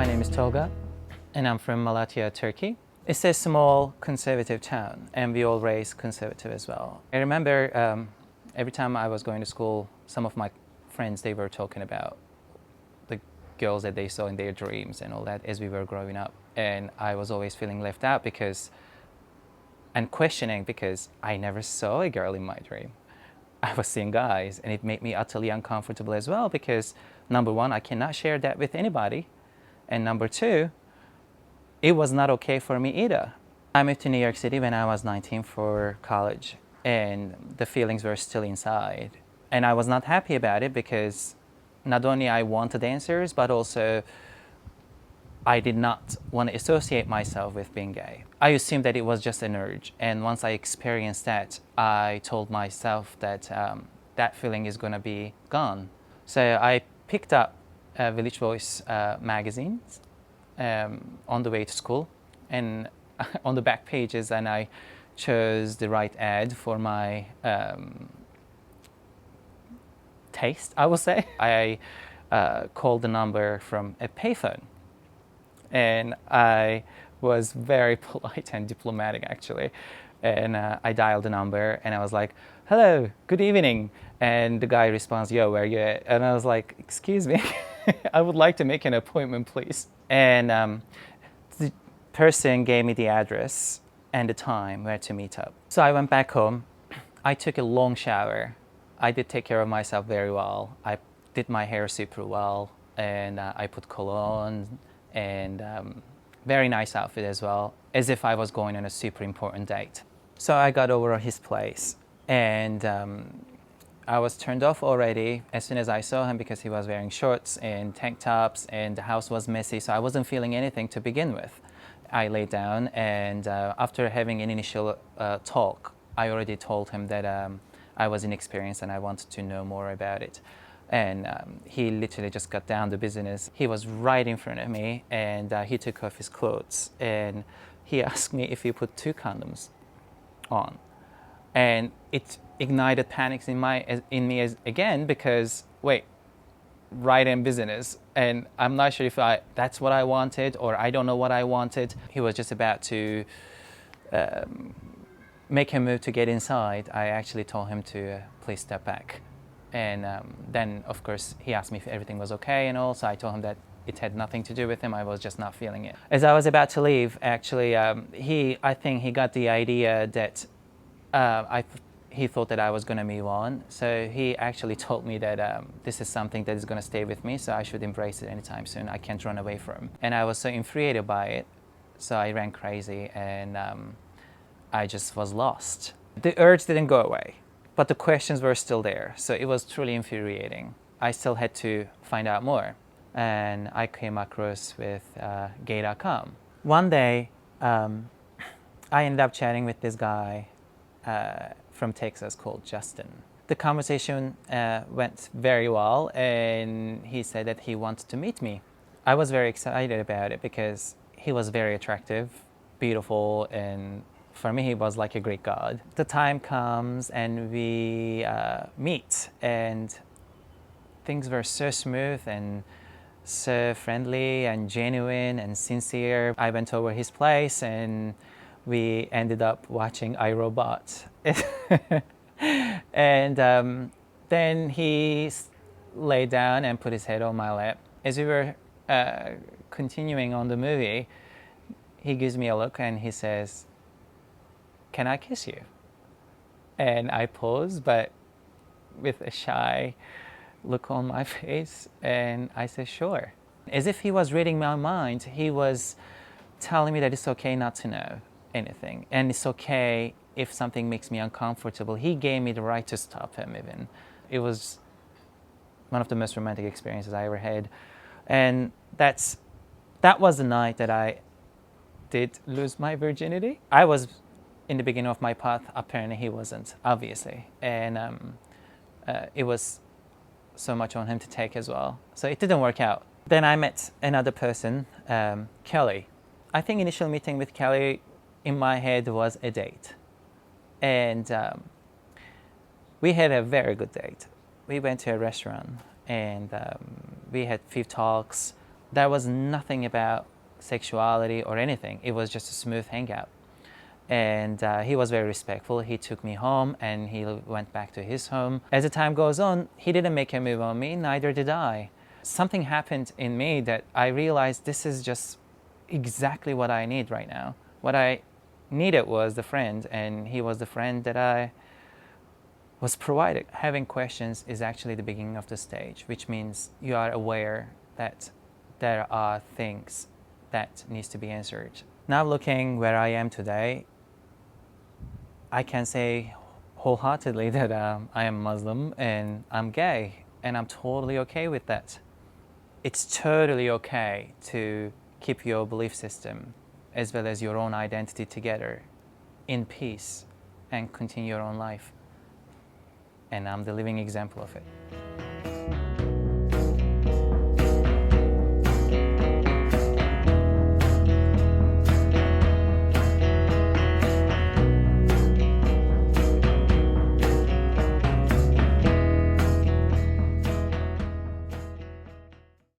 My name is Tolga, and I'm from Malatya, Turkey. It's a small conservative town, and we all raised conservative as well. I remember every time I was going to school, some of my friends, they were talking about the girls that they saw in their dreams and all that as we were growing up. And I was always feeling left out and questioning because I never saw a girl in my dream. I was seeing guys, and it made me utterly uncomfortable as well because, number one, I cannot share that with anybody. And number two, it was not okay for me either. I moved to New York City when I was 19 for college, and the feelings were still inside. And I was not happy about it because not only I wanted answers, but also I did not want to associate myself with being gay. I assumed that it was just an urge, and once I experienced that, I told myself that that feeling is going to be gone. So I picked up Village Voice magazines on the way to school, and on the back pages, and I chose the right ad for my taste, I will say. I called the number from a payphone, and I was very polite and diplomatic actually, and I dialed the number and I was like, "Hello, good evening," and the guy responds, "Yo, where you at?" And I was like, "Excuse me, I would like to make an appointment, please." And the person gave me the address and the time where to meet up. So I went back home. I took a long shower. I did take care of myself very well. I did my hair super well, and I put cologne and very nice outfit as well, as if I was going on a super important date. So I got over at his place, and I was turned off already as soon as I saw him because he was wearing shorts and tank tops, and the house was messy, so I wasn't feeling anything to begin with. I laid down, and after having an initial talk, I already told him that I was inexperienced and I wanted to know more about it. And he literally just got down to business. He was right in front of me, and he took off his clothes, and he asked me if he put 2 condoms on. And it ignited panics in me again because, wait, right in business, and I'm not sure if that's what I wanted, or I don't know what I wanted. He was just about to make a move to get inside. I actually told him to please step back. And then, of course, he asked me if everything was okay and all, so I told him that it had nothing to do with him, I was just not feeling it. As I was about to leave, actually, I think he got the idea that he thought that I was going to move on, so he actually told me that this is something that is going to stay with me, so I should embrace it anytime soon. I can't run away from it. And I was so infuriated by it, so I ran crazy, and I just was lost. The urge didn't go away, but the questions were still there, so it was truly infuriating. I still had to find out more, and I came across with gay.com. One day, I ended up chatting with this guy from Texas called Justin. The conversation went very well, and he said that he wanted to meet me. I was very excited about it because he was very attractive, beautiful, and for me, he was like a Greek god. The time comes and we meet, and things were so smooth and so friendly and genuine and sincere. I went over his place and we ended up watching iRobot. And then he lay down and put his head on my lap. As we were continuing on the movie, he gives me a look and he says, "Can I kiss you?" And I pause, but with a shy look on my face, and I say, "Sure." As if he was reading my mind, he was telling me that it's okay not to know anything, and it's okay if something makes me uncomfortable. He gave me the right to stop him even. It was one of the most romantic experiences I ever had. And that was the night that I did lose my virginity. I was in the beginning of my path, apparently he wasn't, obviously. And it was so much on him to take as well. So it didn't work out. Then I met another person, Kelly. I think initial meeting with Kelly in my head was a date. And we had a very good date. We went to a restaurant and we had few talks. There was nothing about sexuality or anything. It was just a smooth hangout. And he was very respectful. He took me home and he went back to his home. As the time goes on, he didn't make a move on me, neither did I. Something happened in me that I realized this is just exactly what I need right now. What I needed was the friend, and he was the friend that I was provided. Having questions is actually the beginning of the stage, which means you are aware that there are things that needs to be answered. Now looking where I am today, I can say wholeheartedly that I am Muslim and I'm gay, and I'm totally okay with that. It's totally okay to keep your belief system as well as your own identity together in peace and continue your own life. And I'm the living example of it.